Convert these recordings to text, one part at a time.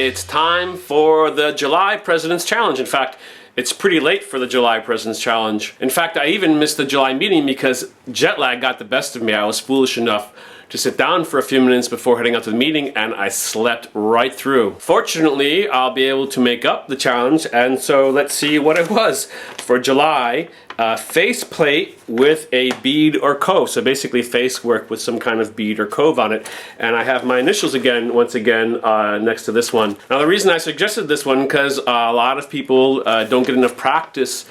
it's time for the July President's Challenge. In fact, it's pretty late for the July President's Challenge. In fact, I even missed the July meeting because jet lag got the best of me. I was foolish enough to sit down for a few minutes before heading out to the meeting, and I slept right through. Fortunately, I'll be able to make up the challenge, and so let's see what it was. For July, face plate with a bead or cove. So basically face work with some kind of bead or cove on it. And I have my initials again, once again, next to this one. Now the reason I suggested this one, because a lot of people don't get enough practice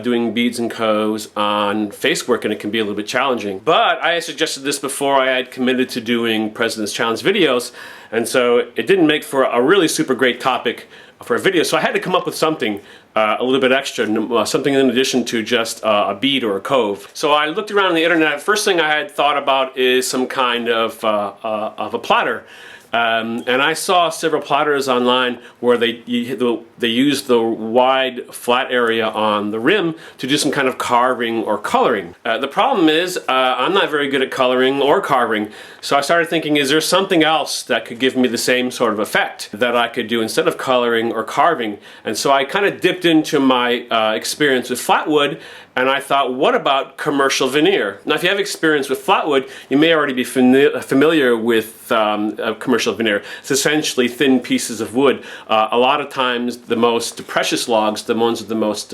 doing beads and coves on face work, and it can be a little bit challenging. But I had suggested this before I had committed to doing President's Challenge videos, and so it didn't make for a really super great topic for a video, so I had to come up with something a little bit extra, something in addition to just a bead or a cove. So I looked around on the internet. First thing I had thought about is some kind of a platter. And I saw several platters online where they use the wide flat area on the rim to do some kind of carving or coloring. The problem is I'm not very good at coloring or carving, so I started thinking, is there something else that could give me the same sort of effect that I could do instead of coloring or carving? And so I kind of dipped into my experience with flat wood, and I thought, what about commercial veneer? Now if you have experience with flat wood, you may already be familiar with commercial veneer. It's essentially thin pieces of wood. A lot of times the most precious logs, the ones with the most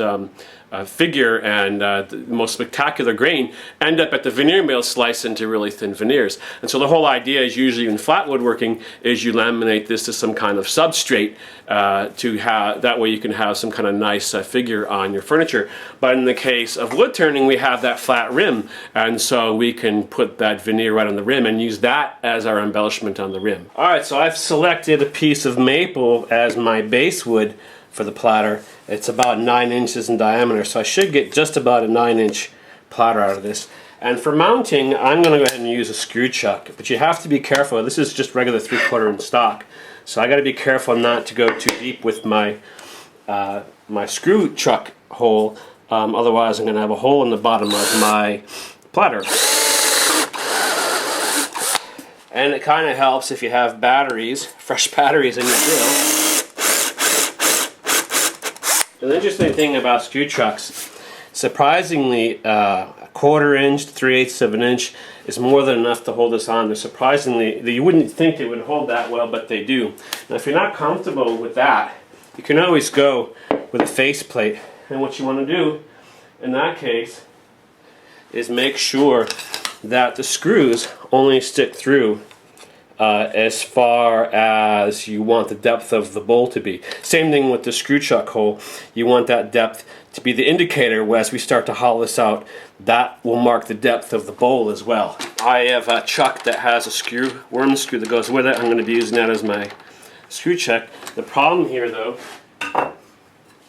figure and the most spectacular grain, end up at the veneer mill sliced into really thin veneers. And so the whole idea is usually in flat woodworking is you laminate this to some kind of substrate that way you can have some kind of nice figure on your furniture. But in the case of wood turning, we have that flat rim, and so we can put that veneer right on the rim and use that as our embellishment on the rim. Alright, so I've selected a piece of maple as my base wood for the platter. It's about 9 inches in diameter, so I should get just about a 9-inch platter out of this. And for mounting, I'm going to go ahead and use a screw chuck, but you have to be careful. This is just regular 3/4 inch stock, so I got to be careful not to go too deep with my my screw chuck hole. Otherwise, I'm going to have a hole in the bottom of my platter. And it kind of helps if you have batteries, fresh batteries in your drill. The interesting thing about screw chucks, surprisingly, a 1/4 inch to 3/8 of an inch is more than enough to hold this on. They're surprisingly, you wouldn't think they would hold that well, but they do. Now, if you're not comfortable with that, you can always go with a face plate. And what you want to do in that case is make sure that the screws only stick through as far as you want the depth of the bowl to be. Same thing with the screw chuck hole. You want that depth to be the indicator as we start to hollow this out. That will mark the depth of the bowl as well. I have a chuck that has a worm screw that goes with it. I'm going to be using that as my screw chuck. The problem here though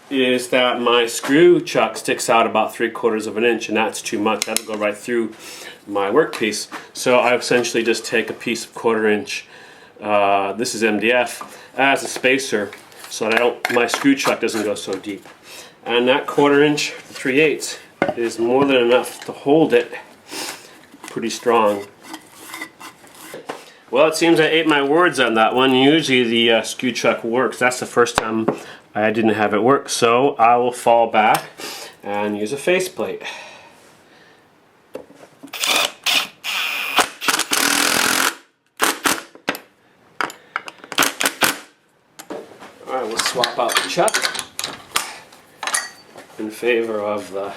is that my screw chuck sticks out about 3/4 of an inch, and that's too much. That'll go right through my workpiece. So I essentially just take a piece of 1/4 inch, this is MDF, as a spacer so that my screw chuck doesn't go so deep. And that 1/4 inch, 3/8 is more than enough to hold it pretty strong. Well, it seems I ate my words on that one. Usually the screw chuck works. That's the first time I didn't have it work, so I will fall back and use a faceplate. Alright, we'll swap out the chuck in favor of the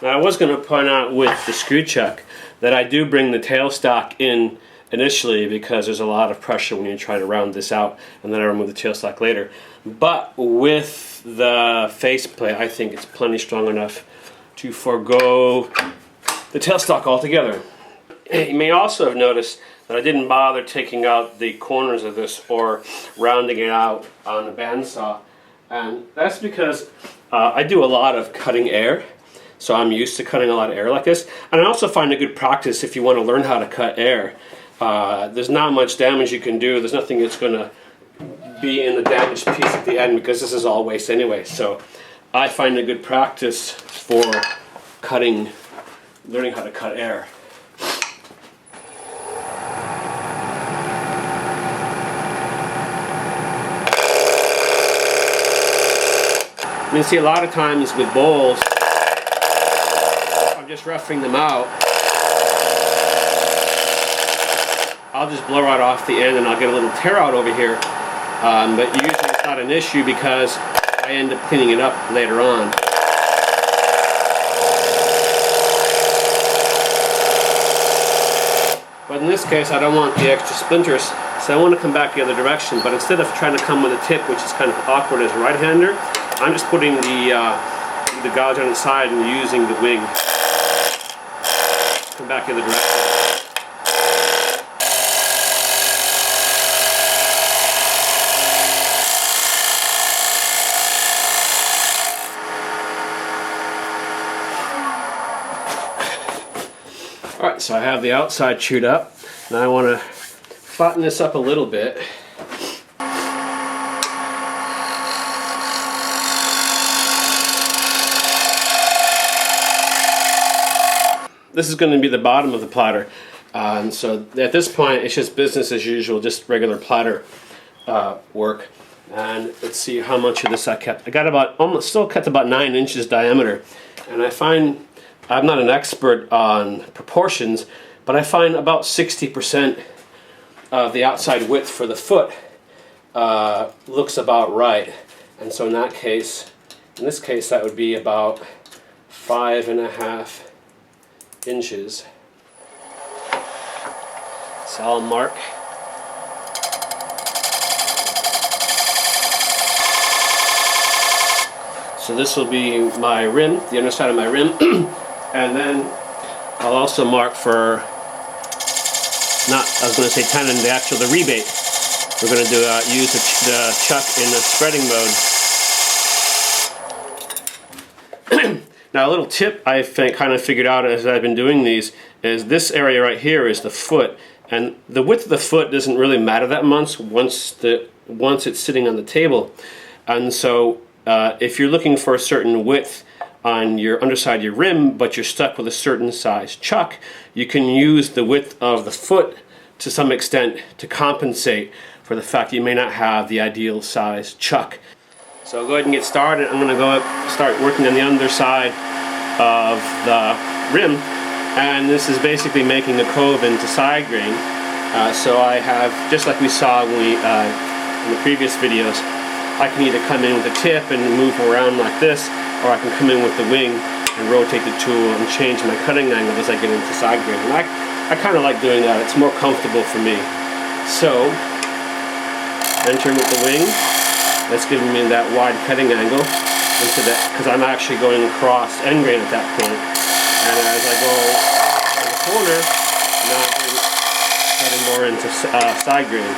Now, I was going to point out with the screw chuck that I do bring the tailstock in initially because there's a lot of pressure when you try to round this out, and then I remove the tailstock later. But with the faceplate, I think it's plenty strong enough to forego the tailstock altogether. You may also have noticed that I didn't bother taking out the corners of this or rounding it out on a bandsaw, and that's because I do a lot of cutting air. So I'm used to cutting a lot of air like this. And I also find a good practice if you want to learn how to cut air. There's not much damage you can do. There's nothing that's going to be in the damaged piece at the end because this is all waste anyway. So I find a good practice for learning how to cut air. You see a lot of times with bowls, I'm just roughing them out. I'll just blow right off the end and I'll get a little tear out over here. But usually it's not an issue because I end up cleaning it up later on. But in this case I don't want the extra splinters, so I want to come back the other direction. But instead of trying to come with a tip, which is kind of awkward as a right-hander, I'm just putting the gouge on the side and using the wing. Come back the other direction. Alright, so I have the outside chewed up. Now I want to flatten this up a little bit. This is going to be the bottom of the platter. And so at this point it's just business as usual, just regular platter work. And let's see how much of this I kept. I got still kept about 9 inches diameter. And I find, I'm not an expert on proportions, but I find about 60% of the outside width for the foot looks about right. And so in this case that would be about 5.5 inches. So I'll mark. So this will be my rim, the underside of my rim. And then I'll also mark for, I was going to say tenon, the rebate. We're going to use the chuck in the spreading mode. Now a little tip I kind of figured out as I've been doing these is this area right here is the foot, and the width of the foot doesn't really matter that much once it's sitting on the table. And so if you're looking for a certain width on your underside of your rim but you're stuck with a certain size chuck, you can use the width of the foot to some extent to compensate for the fact that you may not have the ideal size chuck. So I'll go ahead and get started. I'm going to start working on the underside of the rim, and this is basically making a cove into side grain. So I have, just like we saw when in the previous videos, I can either come in with a tip and move around like this, or I can come in with the wing and rotate the tool and change my cutting angle as I get into side grain. And I kind of like doing that. It's more comfortable for me. So enter with the wing. That's giving me that wide cutting angle into that, because I'm actually going across end grain at that point. And as I go in the corner, now I'm cutting more into side grain.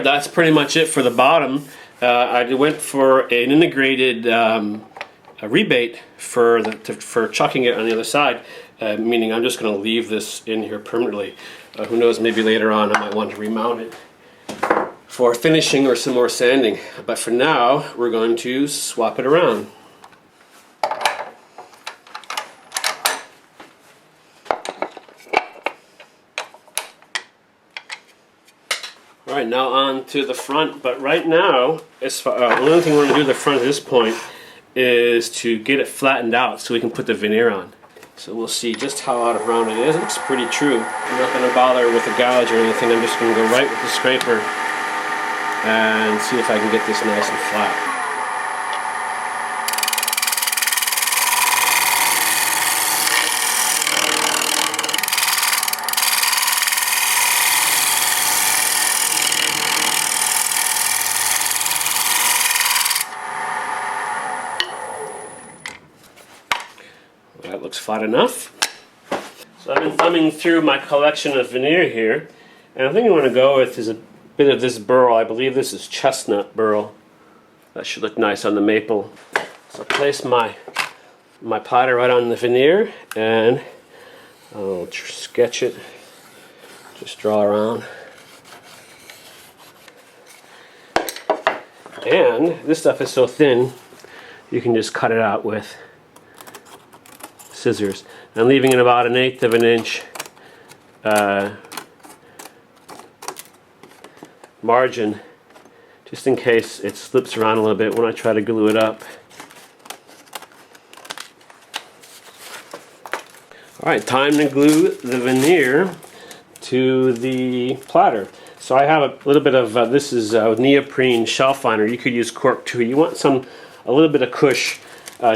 Alright, that's pretty much it for the bottom. I went for an integrated a rebate for chucking it on the other side, meaning I'm just going to leave this in here permanently. Who knows, maybe later on I might want to remount it for finishing or some more sanding. But for now, we're going to swap it around. Alright, now on to the front, but right now, another thing we're going to do at the front at this point is to get it flattened out so we can put the veneer on. So we'll see just how out of round it is. It looks pretty true. I'm not going to bother with a gouge or anything. I'm just going to go right with the scraper and see if I can get this nice and flat. That looks flat enough. So I've been thumbing through my collection of veneer here, and I think I want to go with is a bit of this burl. I believe this is chestnut burl. That should look nice on the maple. So I place my platter right on the veneer, and I'll sketch it. Just draw around. And this stuff is so thin, you can just cut it out with scissors. I'm leaving it about 1/8 of an inch margin, just in case it slips around a little bit when I try to glue it up. Alright, time to glue the veneer to the platter. So I have a little bit of, this is neoprene shelf liner. You could use cork too. You want a little bit of cush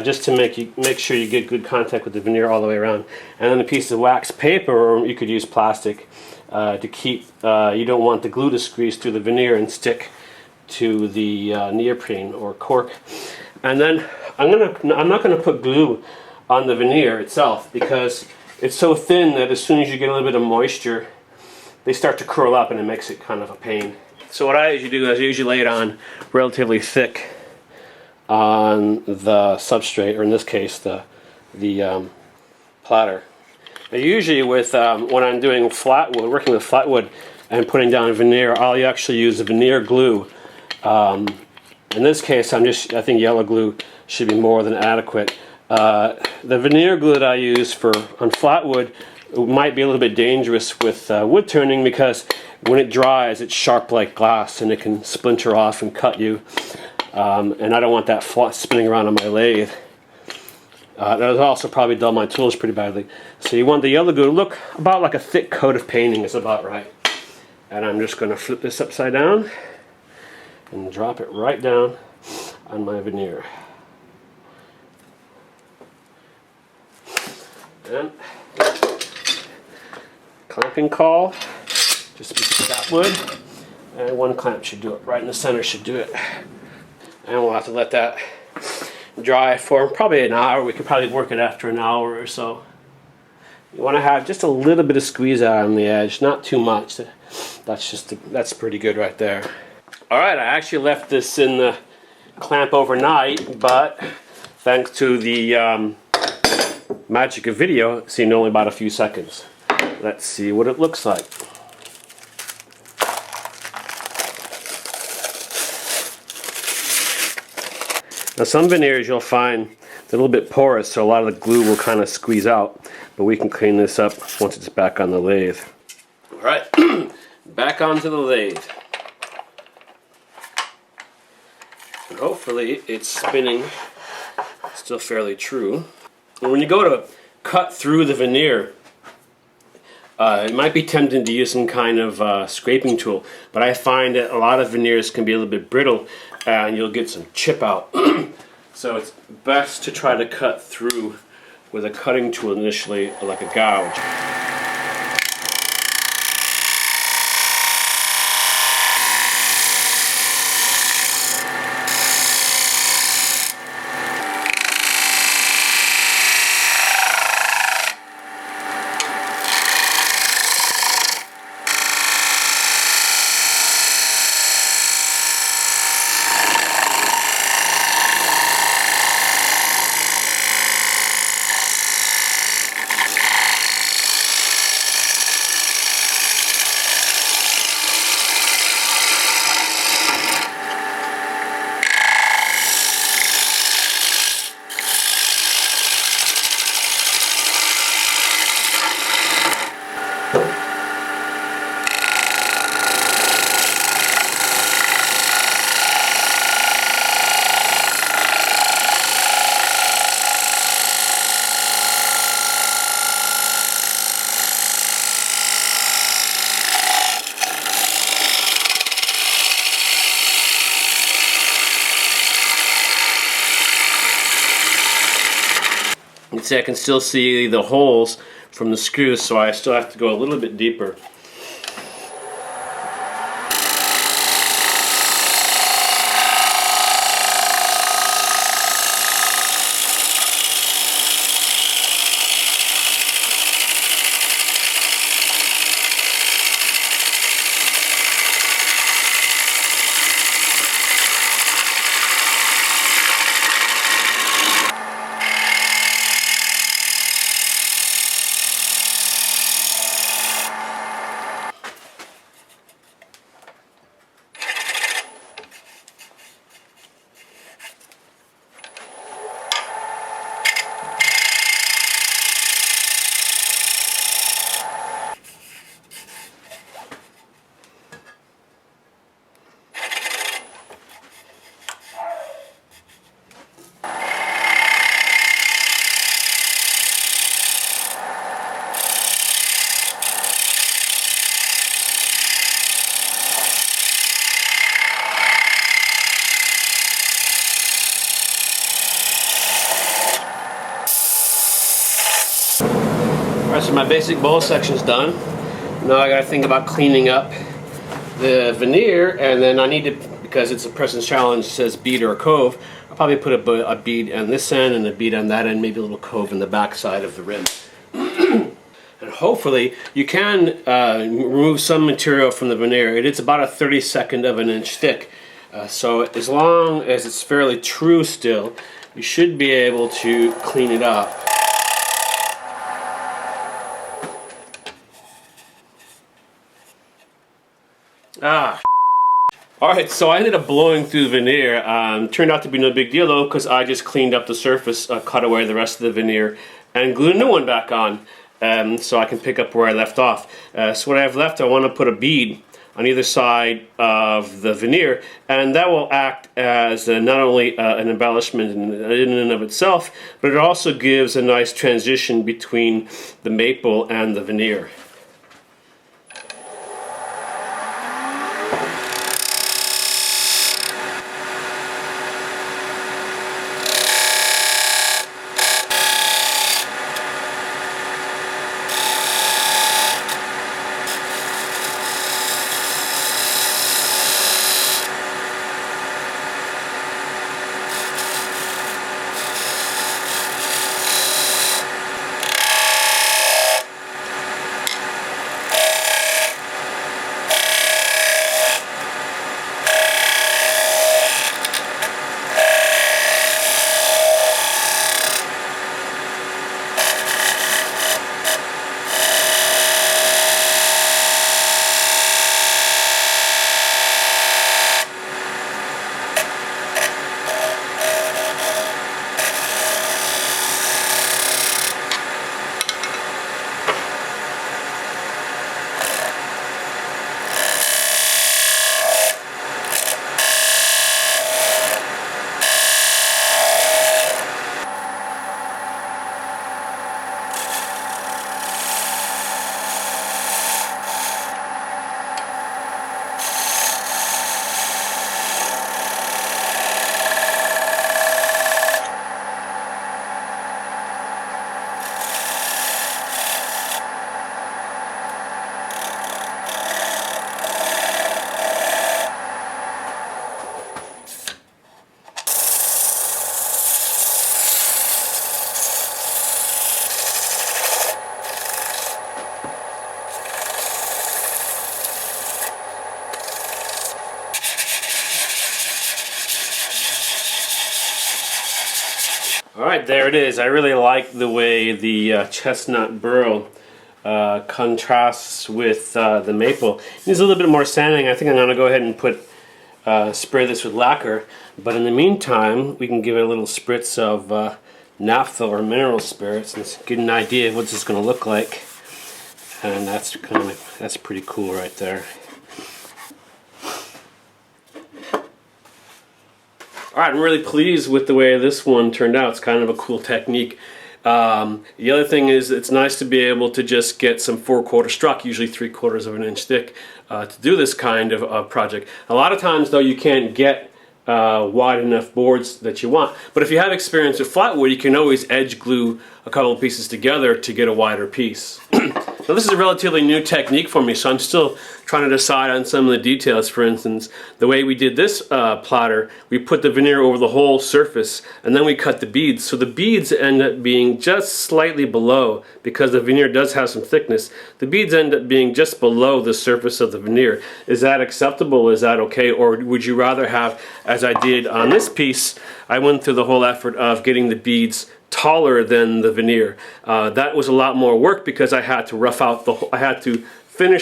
just to make sure you get good contact with the veneer all the way around. And then a piece of wax paper, or you could use plastic to keep, you don't want the glue to squeeze through the veneer and stick to the neoprene or cork. And then I'm not going to put glue on the veneer itself because it's so thin that as soon as you get a little bit of moisture, they start to curl up and it makes it kind of a pain. So what I usually do is I usually lay it on relatively thick on the substrate, or in this case the platter. Now usually with when I'm doing flatwood, working with flatwood and putting down veneer, I'll actually use the veneer glue. In this case, I think yellow glue should be more than adequate. The veneer glue that I use on flatwood might be a little bit dangerous with wood turning because when it dries, it's sharp like glass and it can splinter off and cut you. And I don't want that spinning around on my lathe. That would also probably dull my tools pretty badly. So you want the yellow glue to look about like a thick coat of painting is about right. And I'm just going to flip this upside down and drop it right down on my veneer. And clamping caul, just a piece of flat wood, and one clamp should do it. Right in the center should do it. And we'll have to let that dry for probably an hour. We could probably work it after an hour or so. You want to have just a little bit of squeeze out on the edge, not too much. That's pretty good right there. All right, I actually left this in the clamp overnight, but thanks to the magic of video, it seemed only about a few seconds. Let's see what it looks like. Now some veneers you'll find they're a little bit porous, so a lot of the glue will kind of squeeze out, but we can clean this up once it's back on the lathe. Alright, back onto the lathe. And hopefully it's spinning still fairly true. And when you go to cut through the veneer, it might be tempting to use some kind of scraping tool, but I find that a lot of veneers can be a little bit brittle and you'll get some chip out. So it's best to try to cut through with a cutting tool initially, like a gouge. You can see I can still see the holes from the screws, so I still have to go a little bit deeper. Alright, so my basic bowl section's done. Now I gotta think about cleaning up the veneer, and then I need to, because it's a President's Challenge, it says bead or a cove, I'll probably put a bead on this end and a bead on that end, maybe a little cove in the back side of the rim. And hopefully you can remove some material from the veneer. It's about a 32nd of an inch thick. So as long as it's fairly true still, you should be able to clean it up. Alright, so I ended up blowing through the veneer. Turned out to be no big deal though, because I just cleaned up the surface, cut away the rest of the veneer, and glued a new one back on, so I can pick up where I left off. So what I have left, I want to put a bead on either side of the veneer, and that will act as not only an embellishment in and of itself, but it also gives a nice transition between the maple and the veneer. Alright, there it is. I really like the way the chestnut burl contrasts with the maple. It needs a little bit more sanding. I think I'm going to go ahead and spray this with lacquer. But in the meantime, we can give it a little spritz of naphtha or mineral spirits and get an idea of what this is going to look like. And that's pretty cool right there. Alright, I'm really pleased with the way this one turned out. It's kind of a cool technique. The other thing is it's nice to be able to just get some 4/4 struck, usually 3/4 of an inch thick, to do this kind of project. A lot of times though you can't get wide enough boards that you want. But if you have experience with flat wood, you can always edge glue a couple of pieces together to get a wider piece. Now this is a relatively new technique for me, so I'm still trying to decide on some of the details. For instance, the way we did this platter, we put the veneer over the whole surface and then we cut the beads. So the beads end up being just slightly below, because the veneer does have some thickness. The beads end up being just below the surface of the veneer. Is that acceptable? Is that okay? Or would you rather have, as I did on this piece, I went through the whole effort of getting the beads taller than the veneer. That was a lot more work because I had to rough out the whole, I had to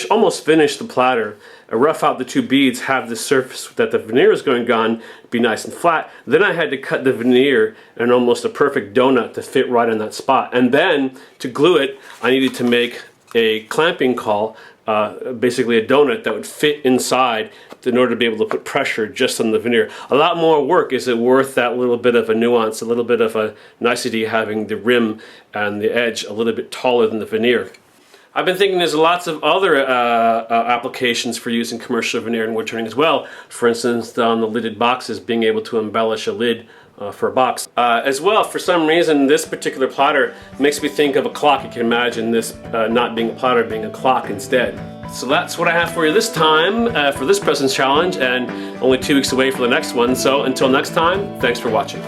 almost finish the platter, rough out the two beads, have the surface that the veneer is going on be nice and flat. Then I had to cut the veneer in almost a perfect donut to fit right in that spot. And then to glue it, I needed to make a clamping caul, basically a donut that would fit inside in order to be able to put pressure just on the veneer. A lot more work. Is it worth that little bit of a nuance, a little bit of a nicety, having the rim and the edge a little bit taller than the veneer? I've been thinking there's lots of other applications for using commercial veneer and wood turning as well. For instance, on the lidded boxes, being able to embellish a lid for a box. As well, for some reason, this particular platter makes me think of a clock. You can imagine this not being a platter, being a clock instead. So that's what I have for you this time for this President's Challenge, and only 2 weeks away for the next one. So until next time, thanks for watching.